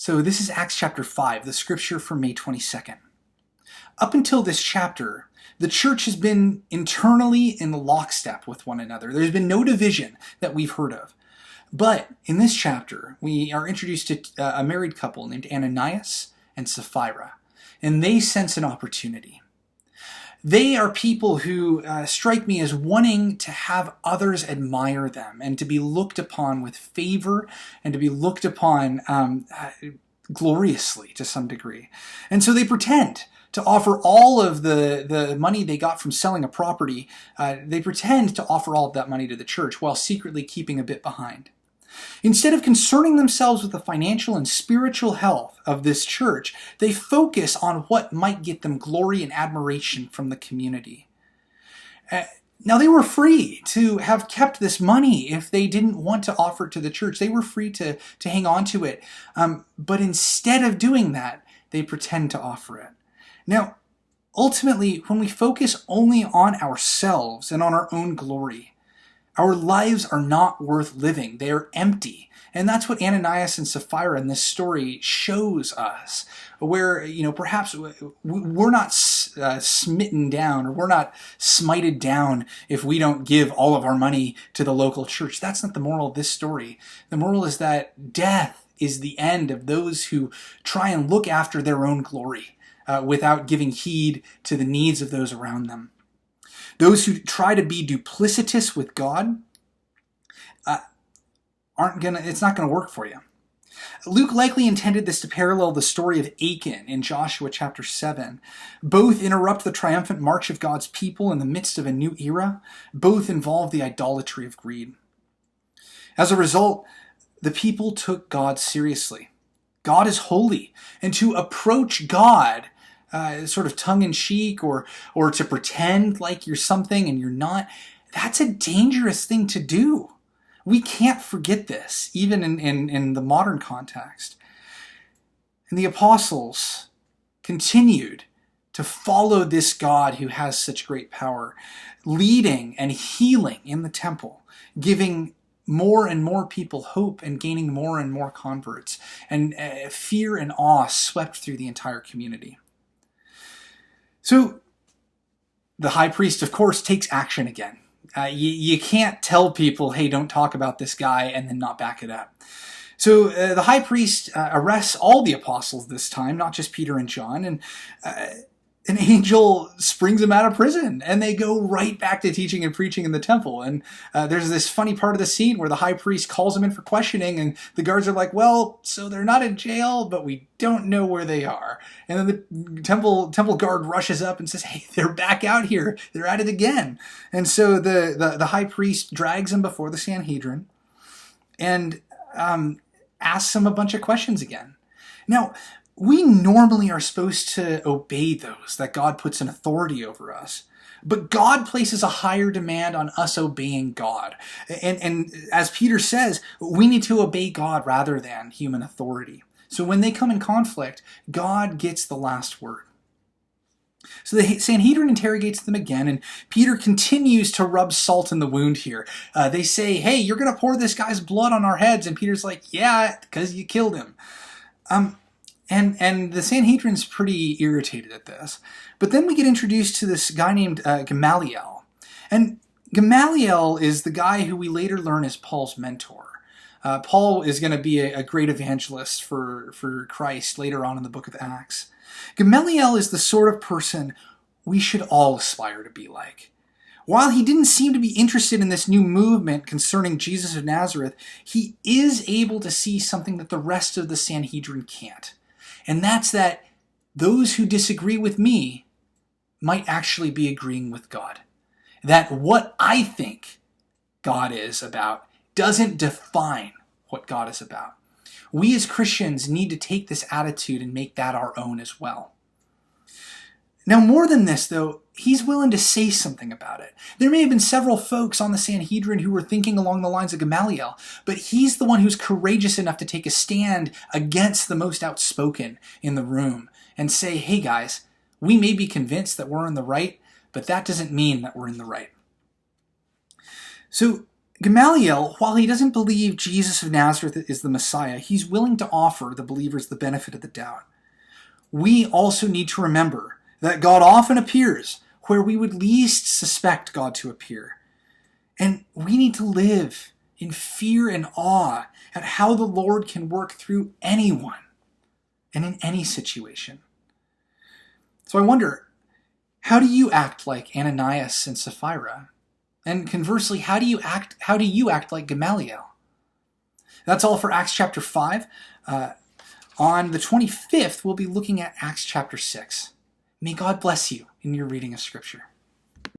So this is Acts chapter 5, the scripture for May 22nd. Up until this chapter, the church has been internally in lockstep with one another. There's been no division that we've heard of. But in this chapter, we are introduced to a married couple named Ananias and Sapphira, and they sense an opportunity. They are people who strike me as wanting to have others admire them and to be looked upon with favor and to be looked upon gloriously to some degree. And so they pretend to offer all of the money they got from selling a property. They pretend to offer all of that money to the church while secretly keeping a bit behind. Instead of concerning themselves with the financial and spiritual health of this church, they focus on what might get them glory and admiration from the community. Now, they were free to have kept this money if they didn't want to offer it to the church. They were free to hang on to it. But instead of doing that, they pretend to offer it. Now, ultimately, when we focus only on ourselves and on our own glory, our lives are not worth living. They are empty. And that's what Ananias and Sapphira in this story shows us, where, perhaps we're not smitten down or we're not smited down if we don't give all of our money to the local church. That's not the moral of this story. The moral is that death is the end of those who try and look after their own glory without giving heed to the needs of those around them. Those who try to be duplicitous with God it's not gonna work for you. Luke likely intended this to parallel the story of Achan in Joshua chapter 7. Both interrupt the triumphant march of God's people in the midst of a new era. Both involve the idolatry of greed. As a result, the people took God seriously. God is holy, and to approach God sort of tongue-in-cheek or to pretend like you're something and you're not, that's a dangerous thing to do. We can't forget this, even in the modern context. And the apostles continued to follow this God who has such great power, leading and healing in the temple, giving more and more people hope and gaining more and more converts. And fear and awe swept through the entire community. So the high priest, of course, takes action again. You can't tell people, hey, don't talk about this guy, and then not back it up. So the high priest arrests all the apostles this time, not just Peter and John, and an angel springs them out of prison, and they go right back to teaching and preaching in the temple. And there's this funny part of the scene where the high priest calls them in for questioning, and the guards are like, well, so they're not in jail, but we don't know where they are. And then the temple guard rushes up and says, hey, they're back out here. They're at it again. And so the high priest drags them before the Sanhedrin and asks them a bunch of questions again. Now, we normally are supposed to obey those that God puts in authority over us. But God places a higher demand on us obeying God. And as Peter says, we need to obey God rather than human authority. So when they come in conflict, God gets the last word. So the Sanhedrin interrogates them again, and Peter continues to rub salt in the wound here. They say, hey, you're going to pour this guy's blood on our heads. And Peter's like, yeah, because you killed him. And the Sanhedrin's pretty irritated at this. But then we get introduced to this guy named Gamaliel. And Gamaliel is the guy who we later learn is Paul's mentor. Paul is going to be a great evangelist for Christ later on in the book of Acts. Gamaliel is the sort of person we should all aspire to be like. While he didn't seem to be interested in this new movement concerning Jesus of Nazareth, he is able to see something that the rest of the Sanhedrin can't. And that's that those who disagree with me might actually be agreeing with God. That what I think God is about doesn't define what God is about. We as Christians need to take this attitude and make that our own as well. Now, more than this, though, he's willing to say something about it. There may have been several folks on the Sanhedrin who were thinking along the lines of Gamaliel, but he's the one who's courageous enough to take a stand against the most outspoken in the room and say, hey guys, we may be convinced that we're in the right, but that doesn't mean that we're in the right. So Gamaliel, while he doesn't believe Jesus of Nazareth is the Messiah, he's willing to offer the believers the benefit of the doubt. We also need to remember that God often appears where we would least suspect God to appear. And we need to live in fear and awe at how the Lord can work through anyone and in any situation. So I wonder, how do you act like Ananias and Sapphira? And conversely, how do you act like Gamaliel? That's all for Acts chapter 5. On the 25th, we'll be looking at Acts chapter 6. May God bless you in your reading of Scripture.